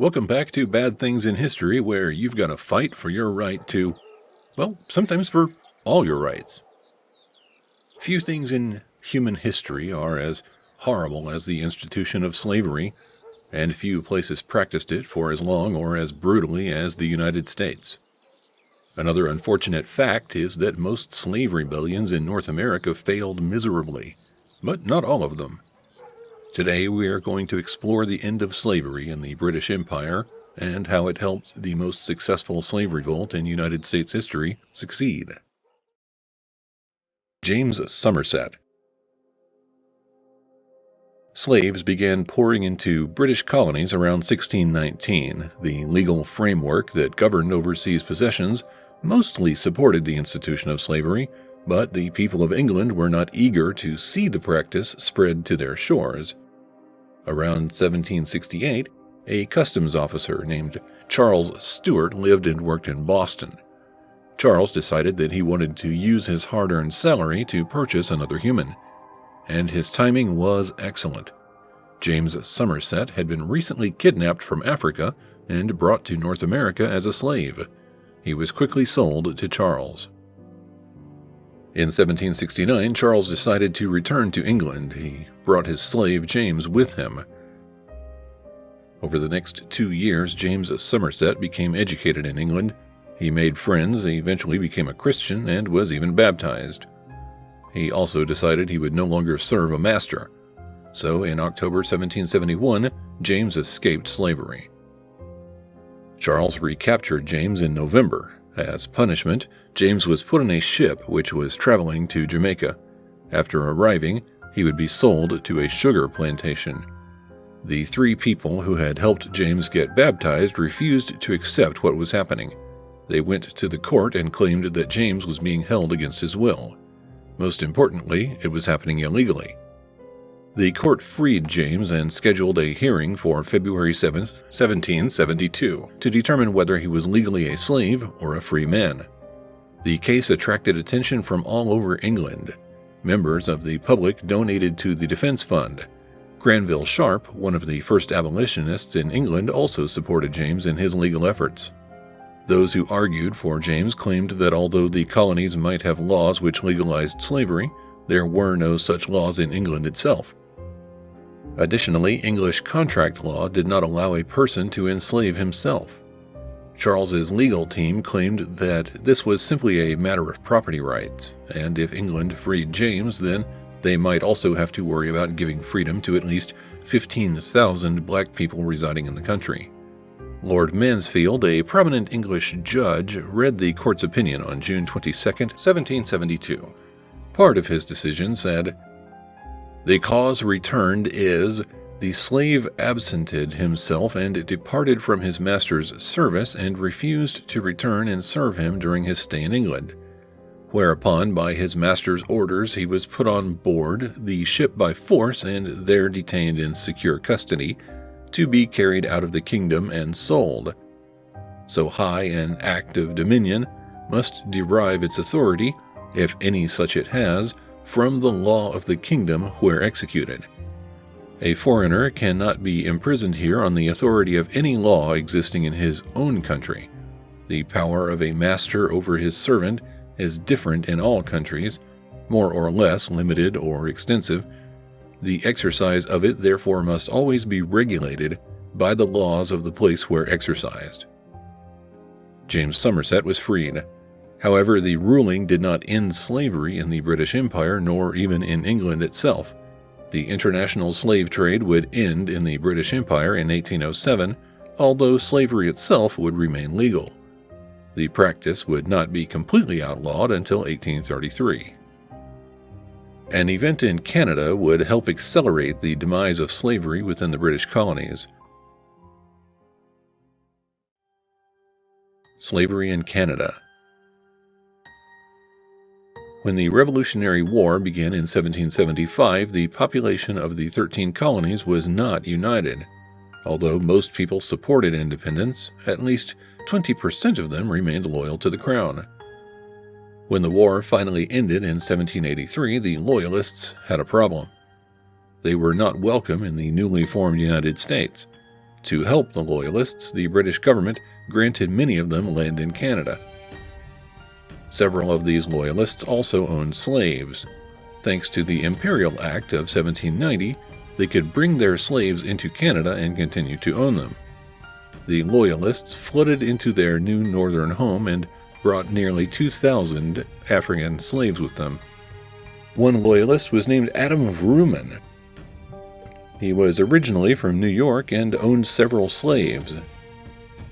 Welcome back to Bad Things in History, where you've got to fight for your right to, well, sometimes for all your rights. Few things in human history are as horrible as the institution of slavery, and few places practiced it for as long or as brutally as the United States. Another unfortunate fact is that most slave rebellions in North America failed miserably, but not all of them. Today we are going to explore the end of slavery in the British Empire and how it helped the most successful slave revolt in United States history succeed. James Somerset. Slaves began pouring into British colonies around 1619. The legal framework that governed overseas possessions mostly supported the institution of slavery, but the people of England were not eager to see the practice spread to their shores. Around 1768, a customs officer named Charles Stewart lived and worked in Boston. Charles decided that he wanted to use his hard-earned salary to purchase another human, and his timing was excellent. James Somerset had been recently kidnapped from Africa and brought to North America as a slave. He was quickly sold to Charles. In 1769, Charles decided to return to England. He brought his slave James with him. Over the next 2 years, James Somerset became educated in England. He made friends, eventually became a Christian, and was even baptized. He also decided he would no longer serve a master. So in October 1771, James escaped slavery. Charles recaptured James in November. As punishment, James was put on a ship which was traveling to Jamaica. After arriving, he would be sold to a sugar plantation. The 3 people who had helped James get baptized refused to accept what was happening. They went to the court and claimed that James was being held against his will. Most importantly, it was happening illegally. The court freed James and scheduled a hearing for February 7, 1772, to determine whether he was legally a slave or a free man. The case attracted attention from all over England. Members of the public donated to the Defense Fund. Granville Sharp, one of the first abolitionists in England, also supported James in his legal efforts. Those who argued for James claimed that although the colonies might have laws which legalized slavery, there were no such laws in England itself. Additionally, English contract law did not allow a person to enslave himself. Charles's legal team claimed that this was simply a matter of property rights, and if England freed James, then they might also have to worry about giving freedom to at least 15,000 black people residing in the country. Lord Mansfield, a prominent English judge, read the court's opinion on June 22, 1772. Part of his decision said, "The cause returned is, the slave absented himself and departed from his master's service and refused to return and serve him during his stay in England. Whereupon, by his master's orders, he was put on board the ship by force and there detained in secure custody, to be carried out of the kingdom and sold. So high an act of dominion must derive its authority, if any such it has, from the law of the kingdom where executed. A foreigner cannot be imprisoned here on the authority of any law existing in his own country. The power of a master over his servant is different in all countries, more or less limited or extensive. The exercise of it therefore must always be regulated by the laws of the place where exercised." James Somerset was freed. However, the ruling did not end slavery in the British Empire, nor even in England itself. The international slave trade would end in the British Empire in 1807, although slavery itself would remain legal. The practice would not be completely outlawed until 1833. An event in Canada would help accelerate the demise of slavery within the British colonies. Slavery in Canada. When the Revolutionary War began in 1775, the population of the 13 colonies was not united. Although most people supported independence, at least 20% of them remained loyal to the Crown. When the war finally ended in 1783, the Loyalists had a problem. They were not welcome in the newly formed United States. To help the Loyalists, the British government granted many of them land in Canada. Several of these Loyalists also owned slaves. Thanks to the Imperial Act of 1790, they could bring their slaves into Canada and continue to own them. The Loyalists flooded into their new northern home and brought nearly 2,000 African slaves with them. One Loyalist was named Adam Vrooman. He was originally from New York and owned several slaves.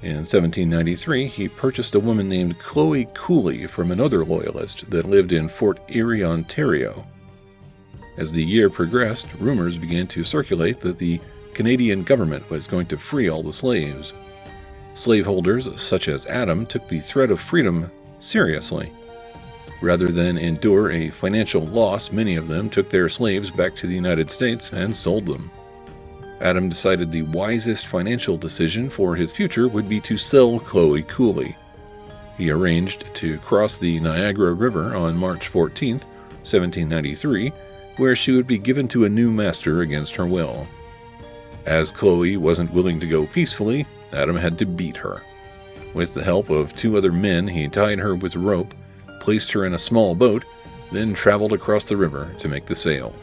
In 1793, he purchased a woman named Chloe Cooley from another Loyalist that lived in Fort Erie, Ontario. As the year progressed, rumors began to circulate that the Canadian government was going to free all the slaves. Slaveholders such as Adam took the threat of freedom seriously. Rather than endure a financial loss, many of them took their slaves back to the United States and sold them. Adam decided the wisest financial decision for his future would be to sell Chloe Cooley. He arranged to cross the Niagara River on March 14, 1793, where she would be given to a new master against her will. As Chloe wasn't willing to go peacefully, Adam had to beat her. With the help of 2 other men, he tied her with rope, placed her in a small boat, then traveled across the river to make the sail.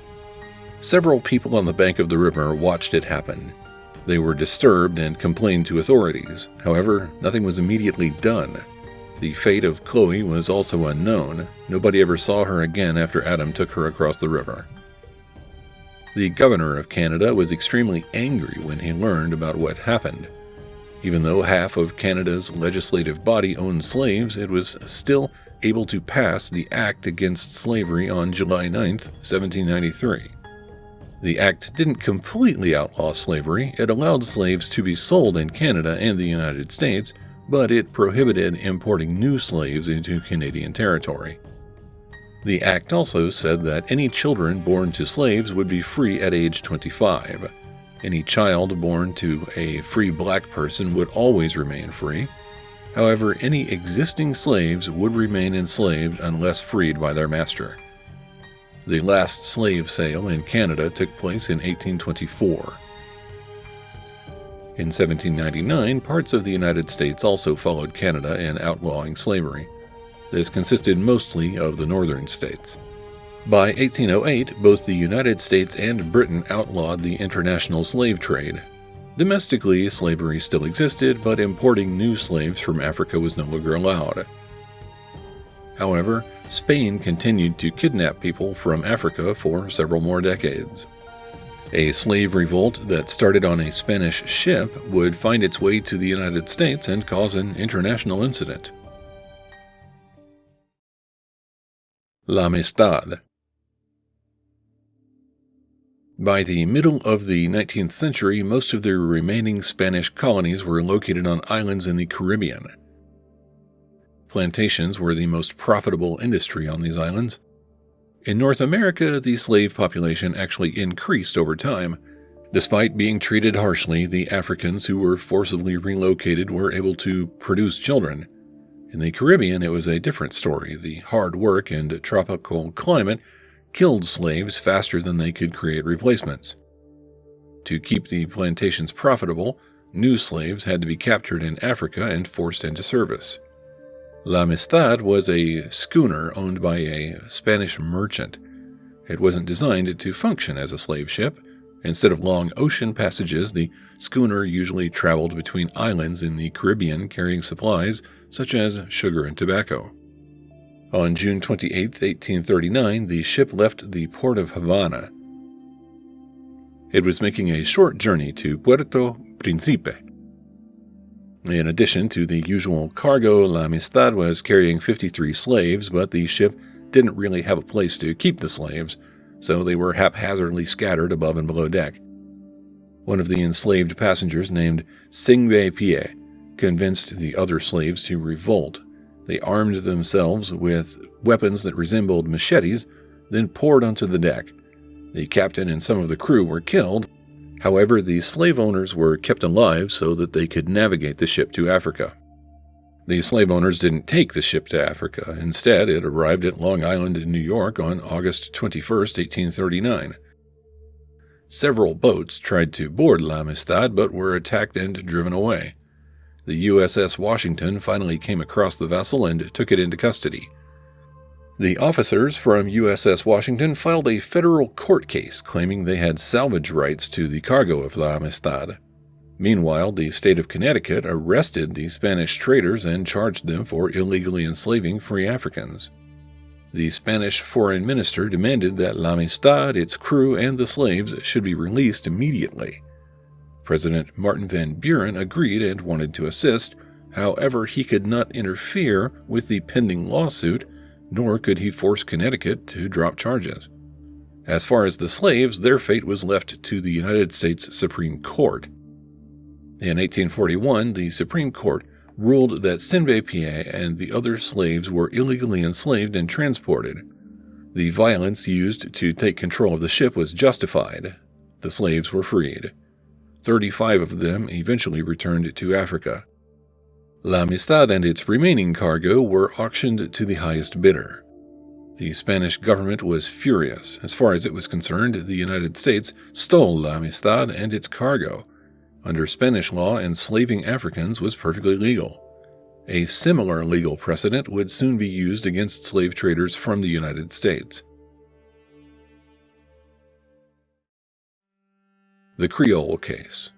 Several people on the bank of the river watched it happen. They were disturbed and complained to authorities. However, nothing was immediately done. The fate of Chloe was also unknown. Nobody ever saw her again after Adam took her across the river. The governor of Canada was extremely angry when he learned about what happened. Even though half of Canada's legislative body owned slaves, it was still able to pass the Act Against Slavery on July 9, 1793. The act didn't completely outlaw slavery. It allowed slaves to be sold in Canada and the United States, but it prohibited importing new slaves into Canadian territory. The act also said that any children born to slaves would be free at age 25. Any child born to a free black person would always remain free. However, any existing slaves would remain enslaved unless freed by their master. The last slave sale in Canada took place in 1824. In 1799, parts of the United States also followed Canada in outlawing slavery. This consisted mostly of the northern states. By 1808, both the United States and Britain outlawed the international slave trade. Domestically, slavery still existed, but importing new slaves from Africa was no longer allowed. However, Spain continued to kidnap people from Africa for several more decades. A slave revolt that started on a Spanish ship would find its way to the United States and cause an international incident. La Amistad. By the middle of the 19th century, most of the remaining Spanish colonies were located on islands in the Caribbean. Plantations were the most profitable industry on these islands. In North America, the slave population actually increased over time. Despite being treated harshly, the Africans who were forcibly relocated were able to produce children. In the Caribbean, it was a different story. The hard work and tropical climate killed slaves faster than they could create replacements. To keep the plantations profitable, new slaves had to be captured in Africa and forced into service. La Amistad was a schooner owned by a Spanish merchant. It wasn't designed to function as a slave ship. Instead of long ocean passages, the schooner usually traveled between islands in the Caribbean carrying supplies such as sugar and tobacco. On June 28, 1839, the ship left the port of Havana. It was making a short journey to Puerto Príncipe. In addition to the usual cargo, La Amistad was carrying 53 slaves, but the ship didn't really have a place to keep the slaves, so they were haphazardly scattered above and below deck. One of the enslaved passengers, named Singbe Pie, convinced the other slaves to revolt. They armed themselves with weapons that resembled machetes, then poured onto the deck. The captain and some of the crew were killed. However, the slave owners were kept alive so that they could navigate the ship to Africa. The slave owners didn't take the ship to Africa. Instead, it arrived at Long Island in New York on August 21, 1839. Several boats tried to board La Amistad but were attacked and driven away. The USS Washington finally came across the vessel and took it into custody. The officers from USS Washington filed a federal court case claiming they had salvage rights to the cargo of La Amistad. Meanwhile, the state of Connecticut arrested the Spanish traders and charged them for illegally enslaving free Africans. The Spanish foreign minister demanded that La Amistad, its crew, and the slaves should be released immediately. President Martin Van Buren agreed and wanted to assist. However, he could not interfere with the pending lawsuit, nor could he force Connecticut to drop charges. As far as the slaves, their fate was left to the United States Supreme Court. In 1841, the Supreme Court ruled that Saint-Pépier and the other slaves were illegally enslaved and transported. The violence used to take control of the ship was justified. The slaves were freed. 35 of them eventually returned to Africa. La Amistad and its remaining cargo were auctioned to the highest bidder. The Spanish government was furious. As far as it was concerned, the United States stole La Amistad and its cargo. Under Spanish law, enslaving Africans was perfectly legal. A similar legal precedent would soon be used against slave traders from the United States. The Creole Case.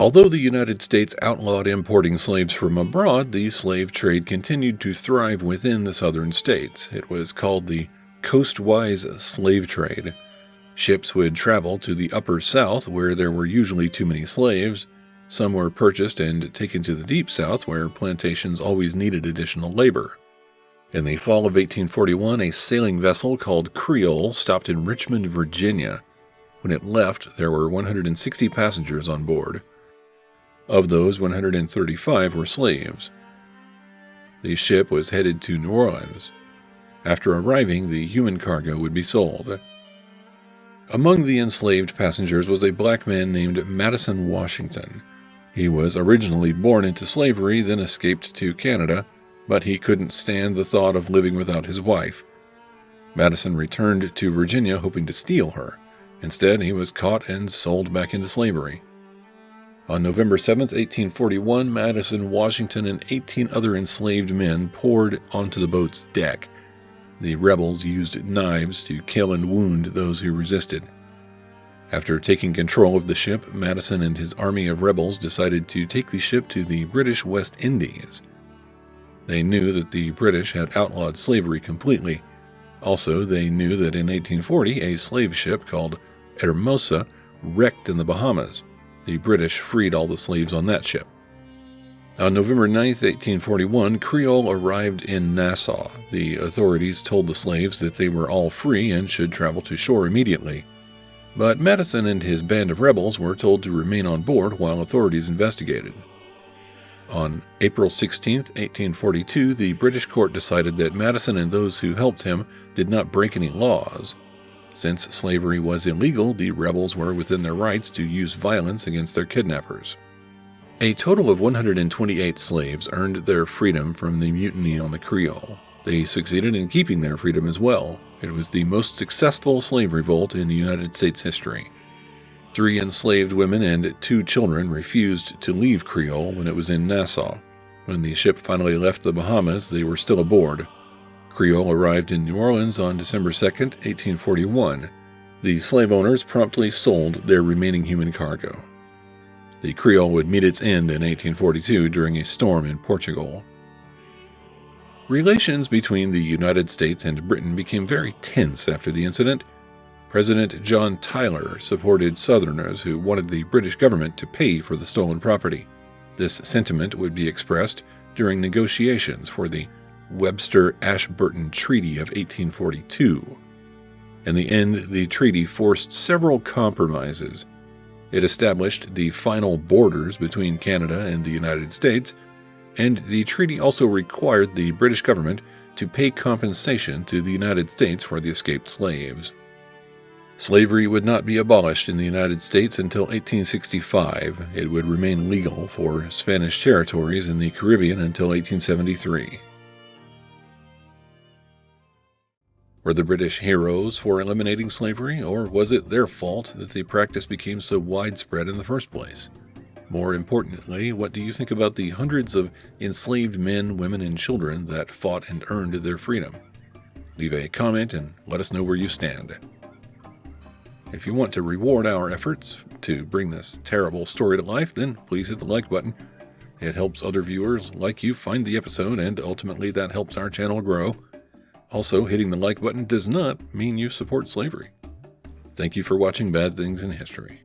Although the United States outlawed importing slaves from abroad, the slave trade continued to thrive within the southern states. It was called the coastwise slave trade. Ships would travel to the upper south, where there were usually too many slaves. Some were purchased and taken to the deep south, where plantations always needed additional labor. In the fall of 1841, a sailing vessel called Creole stopped in Richmond, Virginia. When it left, there were 160 passengers on board. Of those, 135 were slaves. The ship was headed to New Orleans. After arriving, the human cargo would be sold. Among the enslaved passengers was a black man named Madison Washington. He was originally born into slavery, then escaped to Canada, but he couldn't stand the thought of living without his wife. Madison returned to Virginia hoping to steal her. Instead, he was caught and sold back into slavery. On November 7, 1841, Madison Washington and 18 other enslaved men poured onto the boat's deck. The rebels used knives to kill and wound those who resisted. After taking control of the ship, Madison and his army of rebels decided to take the ship to the British West Indies. They knew that the British had outlawed slavery completely. Also, they knew that in 1840, a slave ship called Hermosa wrecked in the Bahamas. The British freed all the slaves on that ship. On November 9, 1841, Creole arrived in Nassau. The authorities told the slaves that they were all free and should travel to shore immediately. But Madison and his band of rebels were told to remain on board while authorities investigated. On April 16, 1842, the British court decided that Madison and those who helped him did not break any laws. Since slavery was illegal, the rebels were within their rights to use violence against their kidnappers. A total of 128 slaves earned their freedom from the mutiny on the Creole. They succeeded in keeping their freedom as well. It was the most successful slave revolt in United States history. 3 enslaved women and 2 children refused to leave Creole when it was in Nassau. When the ship finally left the Bahamas, they were still aboard. Creole arrived in New Orleans on December 2, 1841. The slave owners promptly sold their remaining human cargo. The Creole would meet its end in 1842 during a storm in Portugal. Relations between the United States and Britain became very tense after the incident. President John Tyler supported Southerners who wanted the British government to pay for the stolen property. This sentiment would be expressed during negotiations for the Webster-Ashburton Treaty of 1842. In the end, the treaty forced several compromises. It established the final borders between Canada and the United States, and the treaty also required the British government to pay compensation to the United States for the escaped slaves. Slavery would not be abolished in the United States until 1865. It would remain legal for Spanish territories in the Caribbean until 1873. Were the British heroes for eliminating slavery, or was it their fault that the practice became so widespread in the first place? More importantly, what do you think about the hundreds of enslaved men, women, and children that fought and earned their freedom? Leave a comment and let us know where you stand. If you want to reward our efforts to bring this terrible story to life, then please hit the like button. It helps other viewers like you find the episode, and ultimately that helps our channel grow. Also, hitting the like button does not mean you support slavery. Thank you for watching Bad Things in History.